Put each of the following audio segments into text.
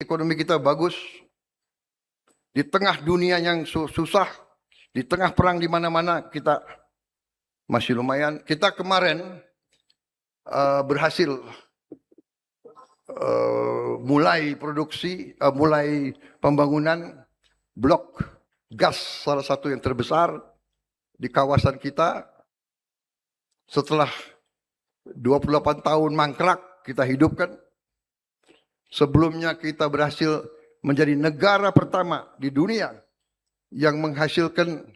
ekonomi kita bagus, di tengah dunia yang susah, di tengah perang di mana-mana kita masih lumayan. Kita kemarin berhasil mulai produksi, mulai pembangunan blok gas salah satu yang terbesar di kawasan kita. Setelah 28 tahun mangkrak kita hidupkan. Sebelumnya kita berhasil menjadi negara pertama di dunia yang menghasilkan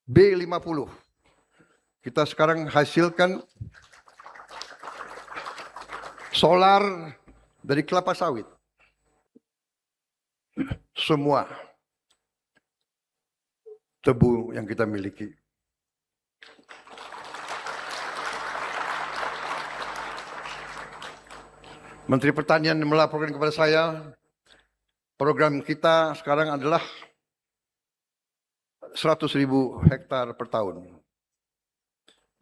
B50. Kita sekarang hasilkan solar dari kelapa sawit. Semua tebu yang kita miliki. Menteri Pertanian melaporkan kepada saya, program kita sekarang adalah 100.000 hektar per tahun.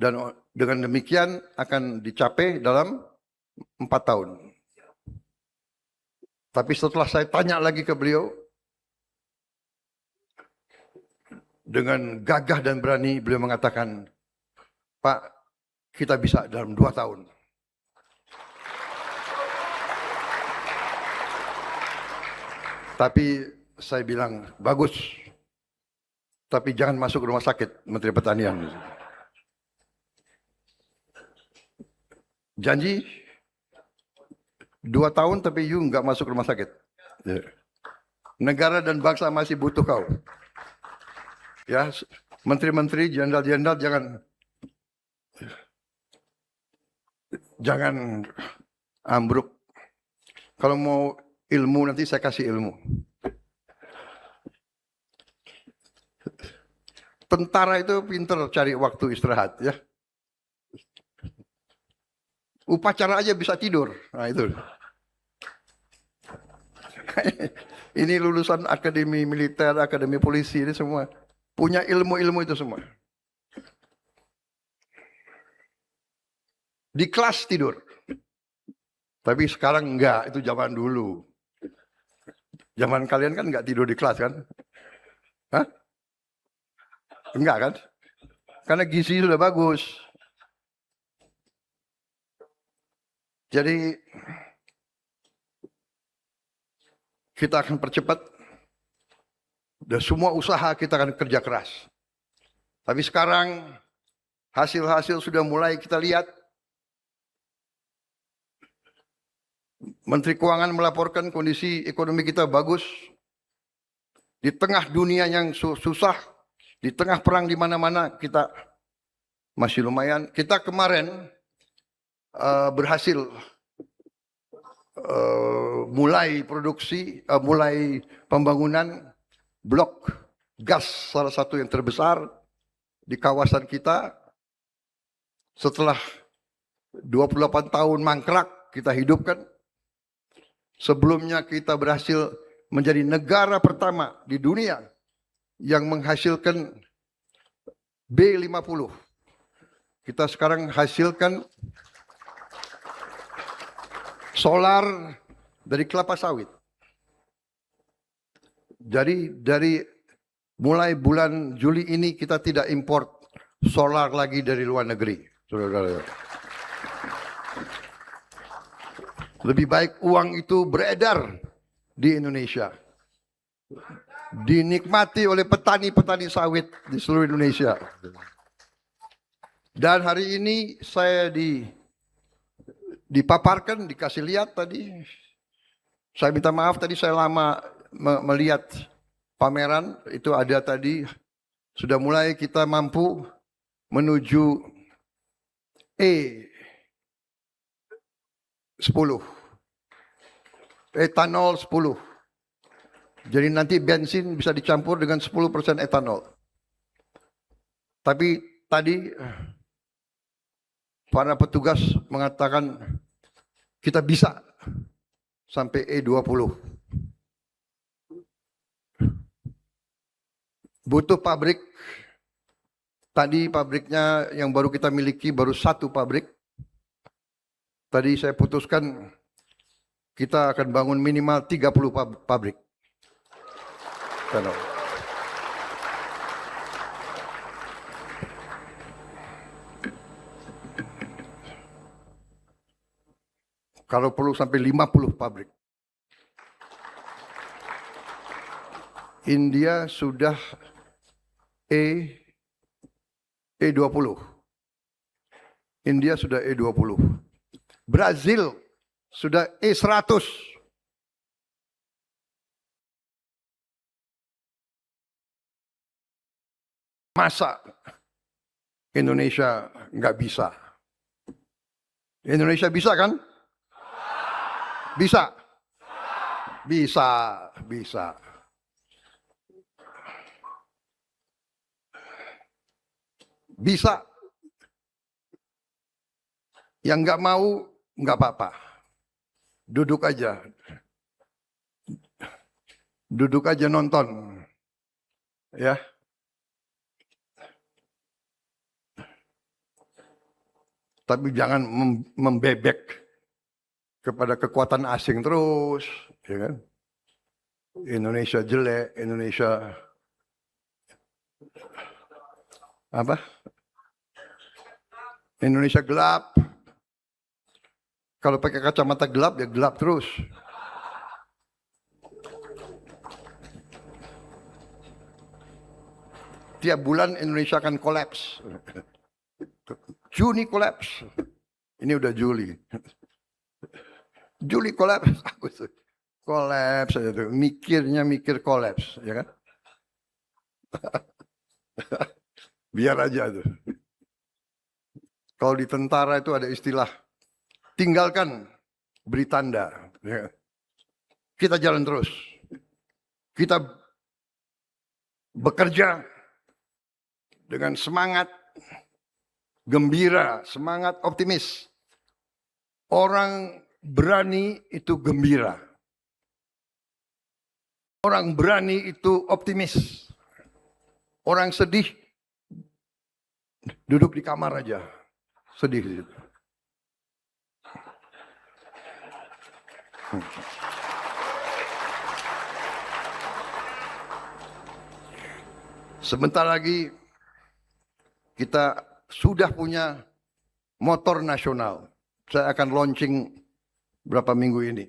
Dan dengan demikian akan dicapai dalam 4 tahun. Tapi setelah saya tanya lagi ke beliau, dengan gagah dan berani beliau mengatakan, Pak, kita bisa dalam 2 tahun. Tapi saya bilang, bagus. Tapi jangan masuk rumah sakit, Menteri Pertanian. Janji 2 tahun tapi you nggak masuk rumah sakit. Negara dan bangsa masih butuh kau. Ya, menteri-menteri, jenderal-jenderal jangan ambruk. Kalau mau ilmu nanti saya kasih ilmu. Tentara itu pinter cari waktu istirahat ya. Upacara aja bisa tidur. Nah itu. Ini lulusan akademi militer, akademi polisi ini semua punya ilmu-ilmu itu semua. Di kelas tidur. Tapi sekarang enggak, itu zaman dulu. Zaman kalian kan enggak tidur di kelas kan? Hah? Enggak kan? Karena gizi sudah bagus. Jadi kita akan percepat dan semua usaha kita akan kerja keras. Tapi sekarang hasil-hasil sudah mulai kita lihat. Menteri Keuangan melaporkan kondisi ekonomi kita bagus. Di tengah dunia yang susah, di tengah perang di mana-mana kita masih lumayan. Kita kemarin berhasil mulai produksi, mulai pembangunan blok gas salah satu yang terbesar di kawasan kita. Setelah 28 tahun mangkrak kita hidupkan. Sebelumnya kita berhasil menjadi negara pertama di dunia yang menghasilkan B50. Kita sekarang hasilkan solar dari kelapa sawit. Jadi dari mulai bulan Juli ini kita tidak import solar lagi dari luar negeri. Saudara-saudara. Lebih baik uang itu beredar di Indonesia. Dinikmati oleh petani-petani sawit di seluruh Indonesia. Dan hari ini saya dipaparkan, dikasih lihat tadi. Saya minta maaf tadi saya lama melihat pameran. Itu ada tadi. Sudah mulai kita mampu menuju E10. Etanol 10. Jadi nanti bensin bisa dicampur dengan 10% etanol. Tapi tadi para petugas mengatakan kita bisa sampai E20. Butuh pabrik. Tadi pabriknya yang baru kita miliki baru 1 pabrik. Tadi saya putuskan kita akan bangun minimal 30 pabrik. Kalau perlu sampai 50 pabrik. India sudah E20. India sudah E20. Brazil sudah E100. Masa Indonesia nggak bisa? Indonesia bisa kan? Bisa. Bisa, bisa. Bisa. Yang nggak mau, nggak apa-apa. Duduk aja. Duduk aja nonton. Ya. Tapi jangan membebek kepada kekuatan asing terus, ya kan? Indonesia jelek, Indonesia apa? Indonesia gelap. Kalau pakai kacamata gelap, ya gelap terus. Tiap bulan Indonesia akan kolaps. Juni kolaps. Ini udah Juli. Juli kolaps. Kolaps aja tuh. Mikirnya mikir kolaps, ya kan? Biar aja tuh. Kalau di tentara itu ada istilah tinggalkan, beri tanda. Ya. Kita jalan terus. Kita bekerja dengan semangat, gembira, semangat optimis. Orang berani itu gembira. Orang berani itu optimis. Orang sedih duduk di kamar aja. Sedih. Sebentar lagi kita sudah punya motor nasional. Saya akan launching berapa minggu ini.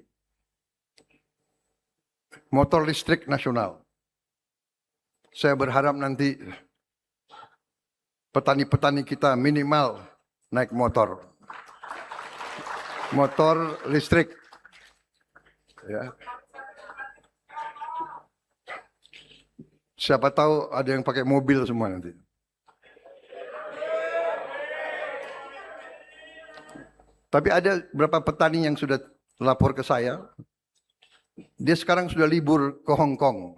Motor listrik nasional. Saya berharap nanti petani-petani kita minimal naik motor. Motor listrik. Ya. Siapa tahu ada yang pakai mobil semua nanti. Tapi ada beberapa petani yang sudah lapor ke saya. Dia sekarang sudah libur ke Hong Kong.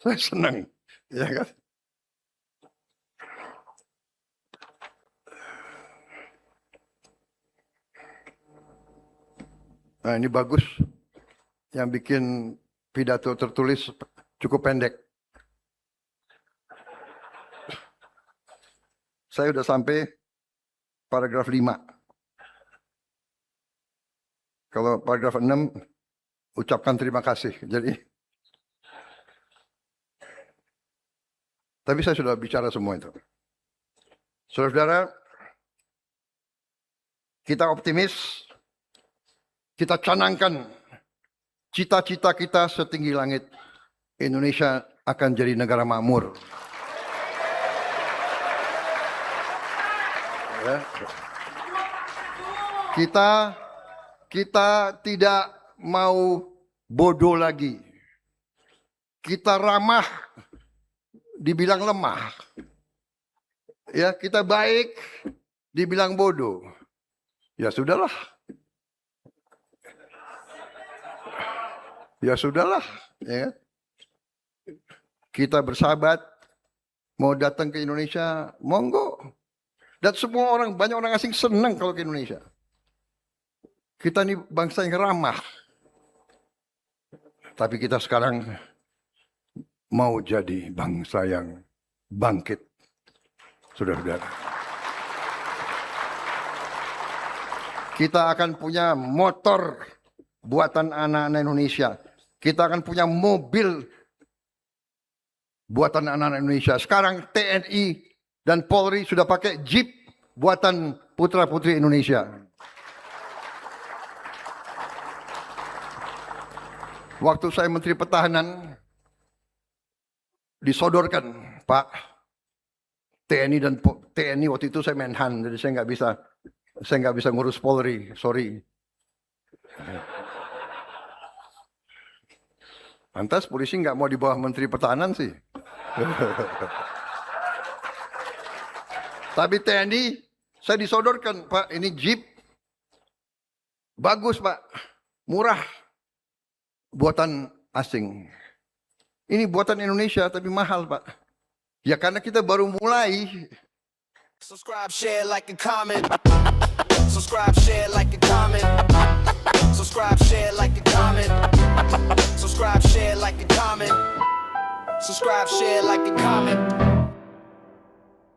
Saya senang, ya kan? Nah, ini bagus. Yang bikin pidato tertulis cukup pendek. Saya sudah sampai paragraf 5. Kalau paragraf 6, ucapkan terima kasih. Jadi, tapi saya sudah bicara semua itu. Saudara-saudara, kita optimis, kita canangkan cita-cita kita setinggi langit. Indonesia akan jadi negara makmur. Ya. Kita tidak mau bodoh lagi. Kita ramah, dibilang lemah. Ya, kita baik, dibilang bodoh. Ya sudahlah. Ya sudahlah. Ya. Kita bersahabat, mau datang ke Indonesia, monggo. Dan semua orang, banyak orang asing senang kalau ke Indonesia. Kita ini bangsa yang ramah. Tapi kita sekarang mau jadi bangsa yang bangkit. Saudara-saudara. Kita akan punya motor buatan anak-anak Indonesia. Kita akan punya mobil buatan anak-anak Indonesia. Sekarang TNI dan Polri sudah pakai Jeep buatan putra-putri Indonesia. Waktu saya Menteri Pertahanan, disodorkan, Pak, TNI waktu itu saya Menhan, jadi saya nggak bisa ngurus Polri, sorry. Pantas polisi nggak mau di bawah Menteri Pertahanan sih. Tapi TNI saya disodorkan, Pak, ini Jeep bagus, Pak, murah, buatan asing. Ini buatan Indonesia tapi mahal, Pak. Ya karena kita baru mulai. Subscribe, share, like, and comment. Subscribe, share, like, and comment. Subscribe, share, like, and comment. Subscribe, share, like, and comment. Subscribe, share, like, and comment.